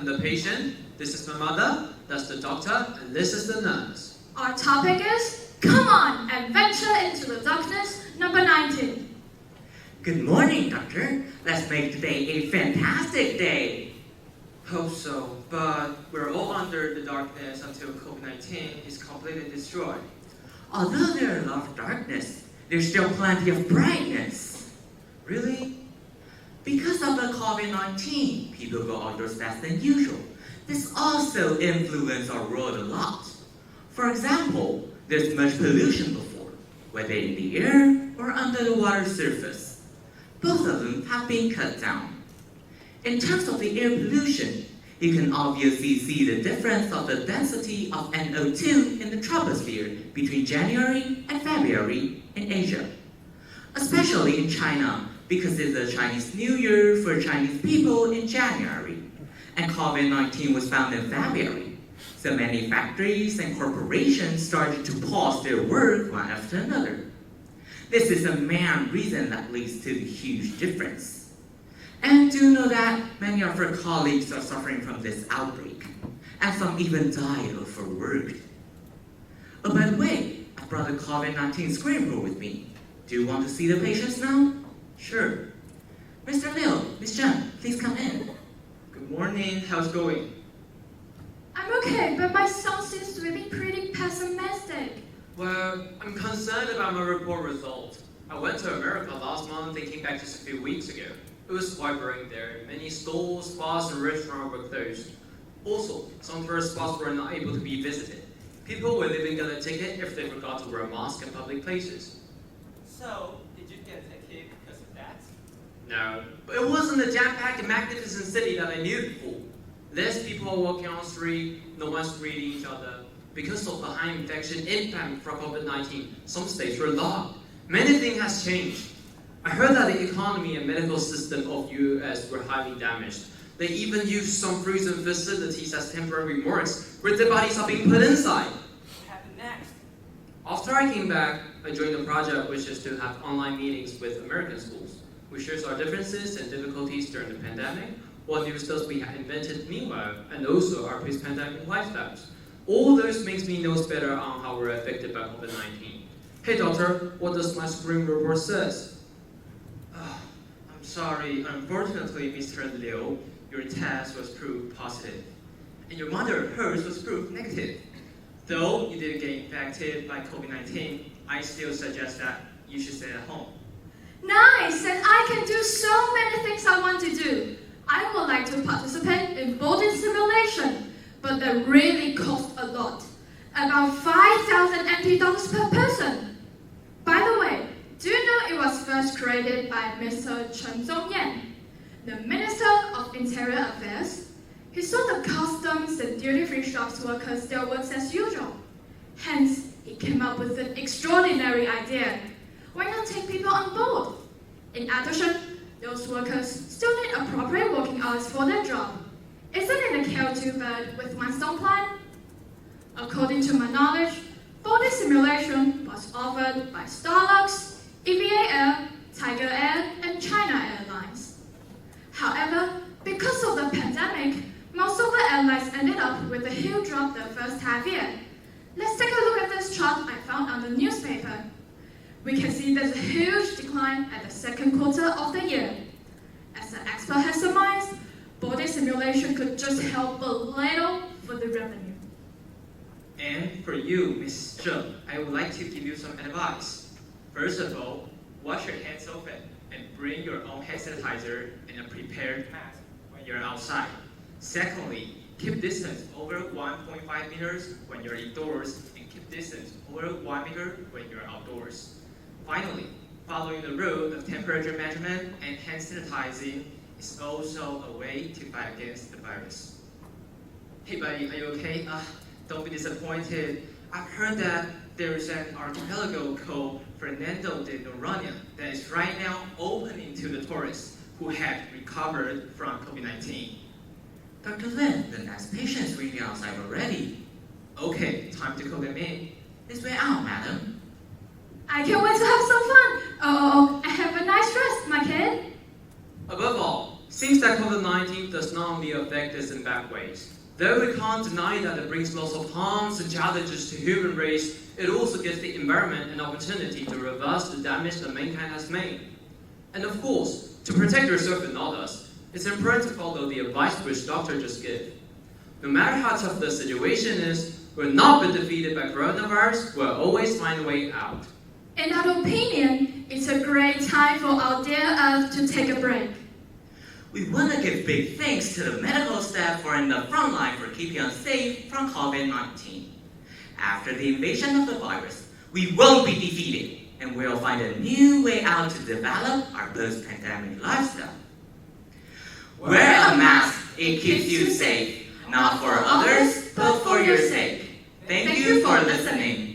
I'm the patient, this is my mother, that's the doctor, and this is the nurse. Our topic is, come on, adventure into the darkness, number 19. Good morning, Doctor. Let's make today a fantastic day. Hope so, but we're all under the darkness until COVID-19 is completely destroyed. Although there are a lot of darkness, there's still plenty of brightness. Really? Because of the COVID-19, people go outdoors less than usual. This also influences our world a lot. For example, there's much pollution before, whether in the air or under the water surface. Both of them have been cut down. In terms of the air pollution, you can obviously see the difference of the density of NO2 in the troposphere between January and February in Asia. Especially in China, because it's the Chinese New Year for Chinese people in January, and COVID-19 was found in February. So many factories and corporations started to pause their work one after another. This is a main reason that leads to the huge difference. And do know that many of our colleagues are suffering from this outbreak, and some even die overworked. Oh, by the way, I brought the COVID-19 screen report with me. Do you want to see the patients now? Sure. Mr. Liu, Ms. Chen, please come in. Good morning, how's it going? I'm okay, but my son seems to be pretty pessimistic. Well, I'm concerned about my report result. I went to America last month and came back just a few weeks ago. It was quite boring there. Many stores, bars, and restaurants were closed. Also, some tourist spots were not able to be visited. People would even get a ticket if they forgot to wear a mask in public places. So, did you get a ticket because of that? No, but it wasn't the jam-packed and magnificent city that I knew before. Less people walking on the street, no one's greeting each other. Because of the high infection impact from COVID-19, some states were locked. Many things has changed. I heard that the economy and medical system of US were highly damaged. They even used some frozen facilities as temporary morgues, where the bodies are being put inside. What happened next? After I came back, I joined a project which is to have online meetings with American schools. We shared our differences and difficulties during the pandemic, what new skills we had invented meanwhile, and also our post-pandemic lifestyles. All those makes me know better on how we're affected by COVID-19. Hey doctor, what does my screen report says? I'm sorry, unfortunately, Mr. Liu, your test was proved positive. And your mother, hers was proved negative. Though you didn't get infected by COVID-19, I still suggest that you should stay at home. Nice, and I can do so many things I want to do. I would like to participate in voting simulation, but that really costs a lot. About 5,000 NT dollars per person. By the way, do you know it was first created by Mr. Chen Zhongyan, the Minister of Interior Affairs? He saw the customs and duty-free shops workers still works as usual. Hence, he came up with an extraordinary idea. Why not take people on board? In addition, those workers still need appropriate working hours for their job. Isn't it a kill two birds with one stone plan? According to my knowledge, voting simulation was offered by Starlux, EVA Air, Tiger Air, and China Airlines. However, because of the pandemic, most of the airlines ended up with a huge drop the first half year. Let's take a look at this chart I found on the newspaper. We can see there's a huge decline at the second quarter of the year. As the expert has surmised, body simulation could just help a little for the revenue. And for you, Ms. Zheng, I would like to give you some advice. First of all, wash your hands often and bring your own hand sanitizer and a prepared mask when you're outside. Secondly, keep distance over 1.5 meters when you're indoors and keep distance over 1 meter when you're outdoors. Finally, following the rule of temperature measurement and hand sanitizing is also a way to fight against the virus. Hey buddy, are you okay? Don't be disappointed. I've heard that there is an archipelago called Fernando de Noronha that is right now opening to the tourists who have recovered from COVID-19. Dr. Lin, the next patient is waiting outside already. Okay, time to call them in. This way out, madam. I can't wait to have some fun. Oh, I have a nice rest, my kid. Above all, Seems that COVID-19 does not only affect us in bad ways. Though we can't deny that it brings lots of harms and challenges to human race, it also gives the environment an opportunity to reverse the damage that mankind has made. And of course, to protect yourself and others, it's important to follow the advice which doctor just gave. No matter how tough the situation is, we'll not be defeated by coronavirus, we'll always find a way out. In our opinion, it's a great time for our dear Earth to take a break. We want to give big thanks to the medical staff who are in the front line for keeping us safe from COVID-19. After the invasion of the virus, we won't be defeated, and we'll find a new way out to develop our post-pandemic lifestyle. Wear a mask, it keeps you safe, not for others, but for your sake. Thank you for listening.